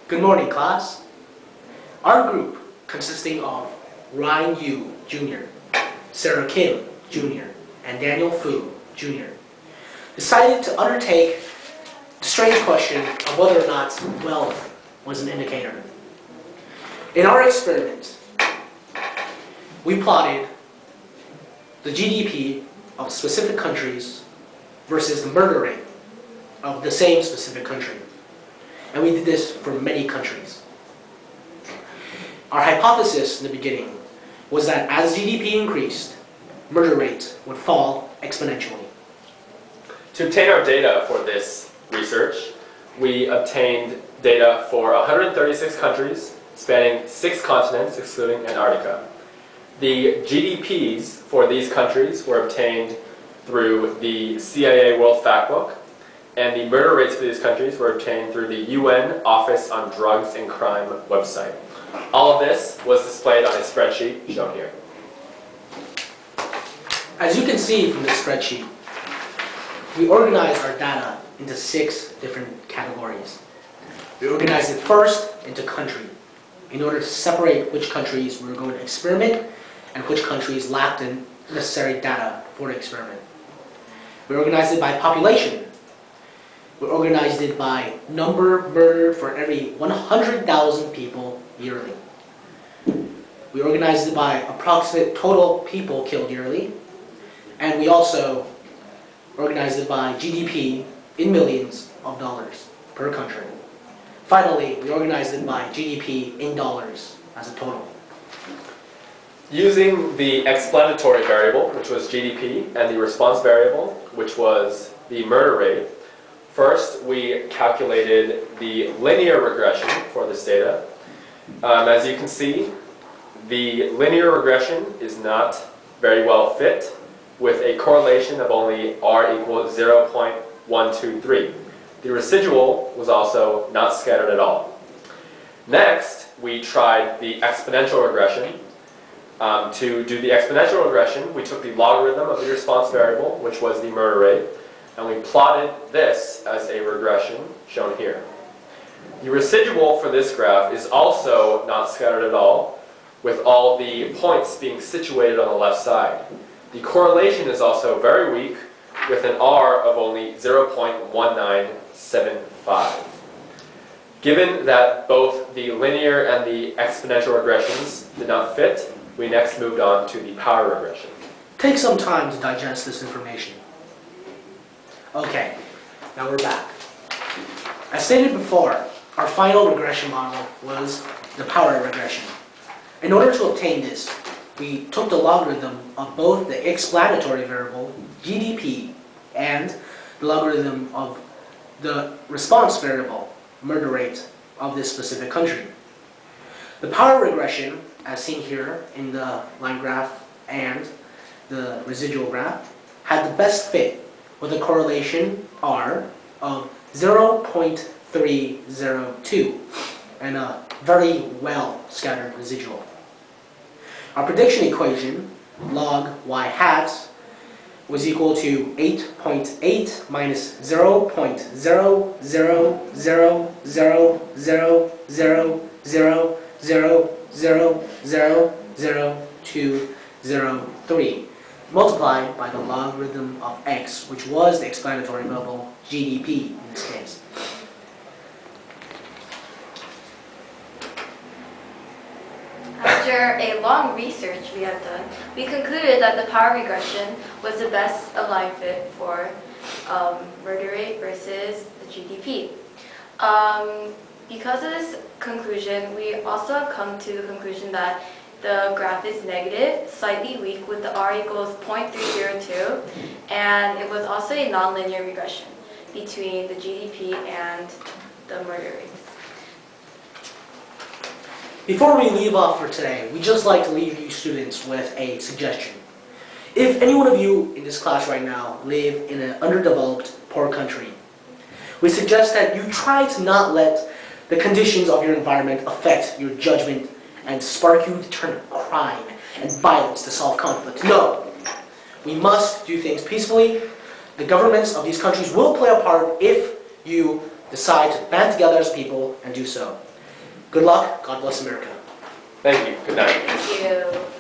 Good morning, class. Our group, consisting of Ryan Yu, Jr., Sarah Kim, Jr., and Daniel Fu, Jr., decided to undertake the strange question of whether or not wealth was an indicator. In our experiment, we plotted the GDP of specific countries versus the murder rate of the same specific country. And we did this for many countries. Our hypothesis in the beginning was that as GDP increased, murder rates would fall exponentially. To obtain our data for this research, we obtained data for 136 countries spanning 6 continents, excluding Antarctica. The GDPs for these countries were obtained through the CIA World Factbook, and the murder rates for these countries were obtained through the UN Office on Drugs and Crime website. All of this was displayed on a spreadsheet shown here. As you can see from this spreadsheet, we organized our data into 6 different categories. We organized it first into country, in order to separate which countries we were going to experiment and which countries lacked the necessary data for the experiment. We organized it by population. We organized it by number murdered for every 100,000 people yearly. We organized it by approximate total people killed yearly. And we also organized it by GDP in millions of dollars per country. Finally, we organized it by GDP in dollars as a total. Using the explanatory variable, which was GDP, and the response variable, which was the murder rate, first we calculated the linear regression for this data. As you can see, the linear regression is not very well fit, with a correlation of only r equals 0.123. The residual was also not scattered at all. Next, we tried the exponential regression. To do the exponential regression, we took the logarithm of the response variable, which was the murder rate, and we plotted this as a regression, shown here. The residual for this graph is also not scattered at all, with all the points being situated on the left side. The correlation is also very weak, with an R of only 0.1975. Given that both the linear and the exponential regressions did not fit, we next moved on to the power regression. Take some time to digest this information. Okay, now we're back. As stated before, our final regression model was the power regression. In order to obtain this, we took the logarithm of both the explanatory variable, GDP, and the logarithm of the response variable, murder rate, of this specific country. The power regression, as seen here in the line graph and the residual graph, had the best fit with a correlation R of 0.302 and a very well scattered residual. Our prediction equation, log y hat, was equal to 8.8 minus 0.0000000000203 multiplied by the logarithm of x, which was the explanatory variable GDP in this case. After a long research we have done, we concluded that the power regression was the best aligned fit for murder rate versus the GDP. Because of this conclusion, we also have come to the conclusion that the graph is negative, slightly weak, with the R equals 0.302, and it was also a nonlinear regression between the GDP and the murder rates. Before we leave off for today, we'd just like to leave you students with a suggestion. If any one of you in this class right now live in an underdeveloped, poor country, we suggest that you try to not let the conditions of your environment affect your judgment and spark you to turn crime and violence to solve conflict. No! We must do things peacefully. The governments of these countries will play a part if you decide to band together as people and do so. Good luck. God bless America. Thank you. Good night. Thank you.